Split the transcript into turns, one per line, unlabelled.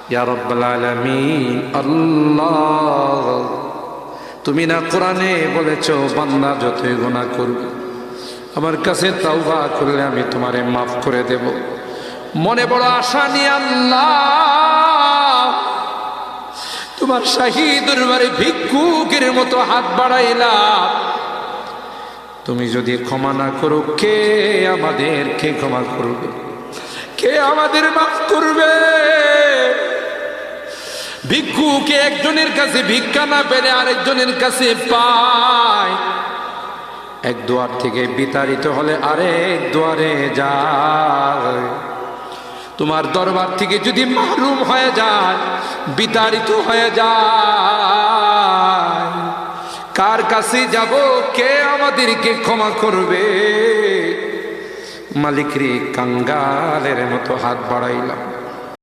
ইয়া রাব্বাল আলামিন। আল্লাহ, তুমি না কোরআনে বলেছো বান্দা যতই গুনাহ করবে আমার কাছে তাওবা করলে আমি তোমারে মাফ করে দেব। মনে বড় আশা নিয়ে আল্লাহ তোমার শাহী দরবারে ভিক্ষুকের মতো হাত বাড়াইলাম। তুমি যদি ক্ষমা না করো, কে আমাদেরকে ক্ষমা করবে? কে আমাদের মাফ করবে? ভিক্ষুকে একজনের কাছে ভিক্ষা না পেলে আরেকজনের কাছে পায়। এক দুয়ার থেকে বিতাড়িত হলে আরেক দুয়ারে যায়। তোমার দরবার থেকে যদি মাহরুম হয়ে যায়, বিতাড়িত হয়ে যায়, কার কাছে যাব? কে আমাদেরকে ক্ষমা করবে? মালিক রে, কাঙ্গালের মতো হাত বাড়াইলাম।